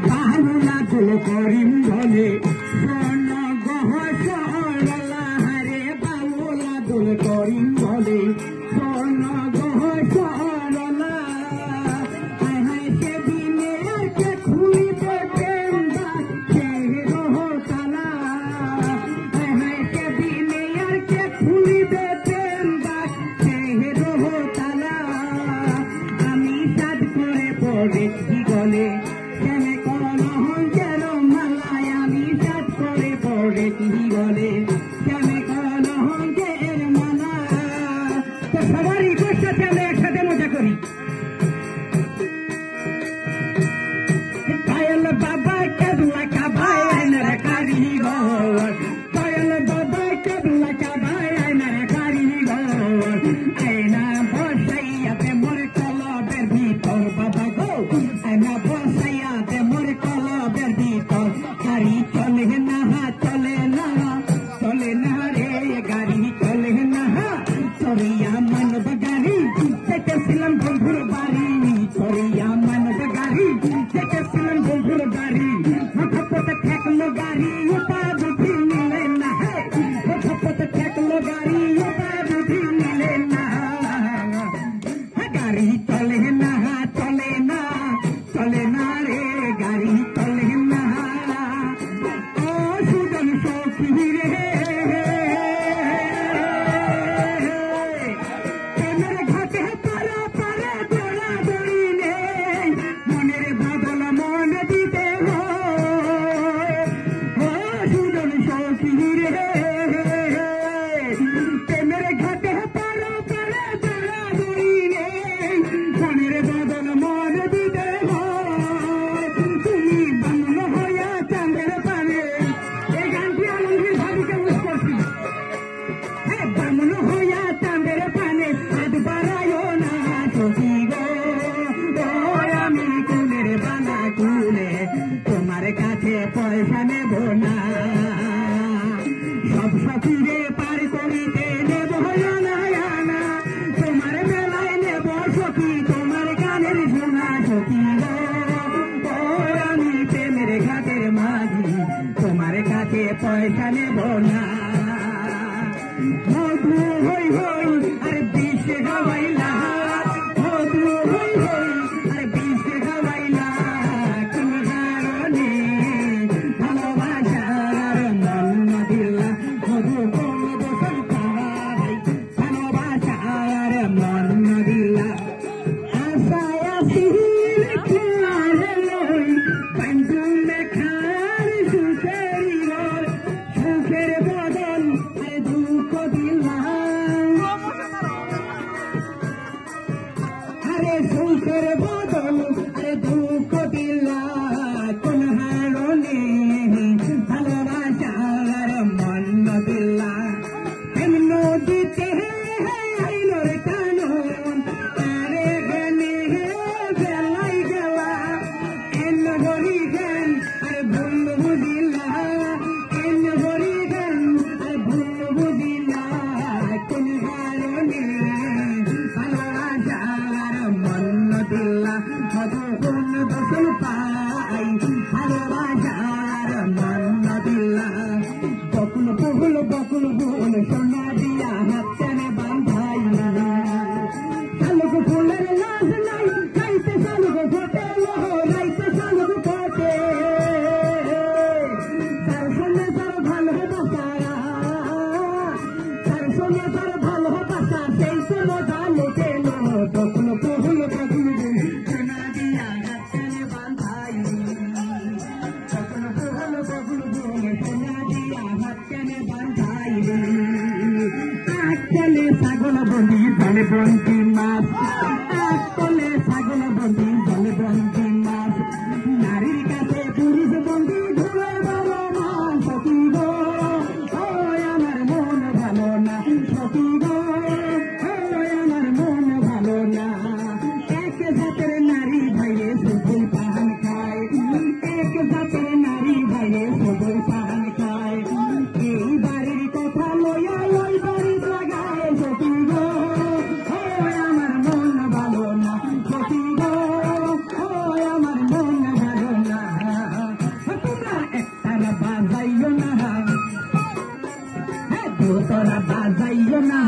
বাহুলা দুল করিম বলে স্বর্ণ গহ সরলা রে বাহুলা দুল করিম বলে স্বর্ণ গহ সরলা সেদিনে কে খুলিবে প্রেম সে রহ তালা সেদিনে আর কে খুলিবে প্রেম সে রহ তালা আমি সাজ করে পড়েছি গলে কেনে করোনা হঞ্চের মালায় আমি সাজ করে পড়েছি গলে কেনে করোনা হঞ্চের মালা তো সবারই কষ্ট চলে একসাথে মজা করি পায়েল বাবা কেবলা কাবাই আইনার কারিগর পায়েল বাবা কেবলা কাবাই আইনার কারিগর আইনা বসাইয়াতে মোর কলবের ভিতর বাবা গো আইনা বসাইয়াতে মোর কলবের ভিতর গাড়ি চলে না রে গাড়ি চলে না চরিয়া মানব গাড়ি চেটেছিলাম বন্ধুর বাড়ি চরিয়া মানব গাড়ি চেটেছিলাম বন্ধুর বাড়ি হঠাৎ ঠেকলো গাড়ি উপায় বুঝি নিলে না হঠাৎ ঠেকলো গাড়ি উপায় বুঝি নিলে না গাড়ি চলে না রে গাড়ি চলে না ও সুজন সখী রে প্রেমের ঘাটে পারা দৌড়া দৌড়ি নেই মনের বাদল মন দিতে ও সুজন সখী রে প্রেমের ঘাটে পারা দৌড়া দৌড়ি নেই মনের বাদল মন দিতে তুমি বাংল হইয়া চাঁদের পানে এই গানটি আলমগীর ভাবিকে উস করছি বামন হইয়া চাঁদের পানে হাত বাড়াইও না সখী গো আমি কুলের বানা কুলে তোমার কাছে পয়সা নেব না সব সখীরে পার করিতে নেব না তোমার বেলায় নেব সখী তোমার গানের শোনা সখী গো আমি প্রেমের ঘাটের মাঝি তোমার কাছে পয়সা নেব না মধু হই হই আর বিষ গাওয়াইলা মধু হই হই আর বিষ গাওয়াইলা কোন কারণে ভালোবাসার মন দিলা মধু কোন দোষণ পাই ভালোবাসার মন দিলা আশায় আসিল খেয়াল লই পাঞ্জুমে খার সুখের বদল দুঃখ দিলা আরে সুখের বদল দুঃখ দিলা কোন হারণে ভালোবাসার মন দিলা এমন দিতে আইনোর কানন আরে গেলে বেলাই গেলা এন গরি গান আরে ভুল বুঝিলা এন গরি গান আরে ভুল বুঝিলা কোন কারণে ভালোবাসার মন দিলা মধু কোন দোষণ পাই ভালোবাসার মন দিলা বকুল বহুল সোনা দিয়া হাত টেনে বাঁধাইলা শালুক ফুলের লাজ নাই গাইতে শালুক ফোটে রাইতে শালুক ফোটে তার সঙ্গে তার ভালোবাসা সেই কোনো জানে কেন বকুল বহুল সোনা দিয়া হাত টেনে বাঁধাই বকুল বহুল সোনা দিয়া হাত টেনে বাঁধাই আকলে ছাগল বন্দি জলে বন্দি মাছ আকলে ছাগল বন্দি জলে বন্দি মাছ নারীর কাছে পুরুষ বন্দি ধরে ভালো না সখী গো আমার মন ভালো না সখী গো আমার মন ভালো না এক জাতের নারী ভাইয়ে সবুজ পান খায় এক জাতের নারী ভাইয়ে সবুজ পান খায় এই বাড়ির কথা লইয়া ওই বাড়ি লাগায় সখী গো আমার মন তোরা বাজাইও না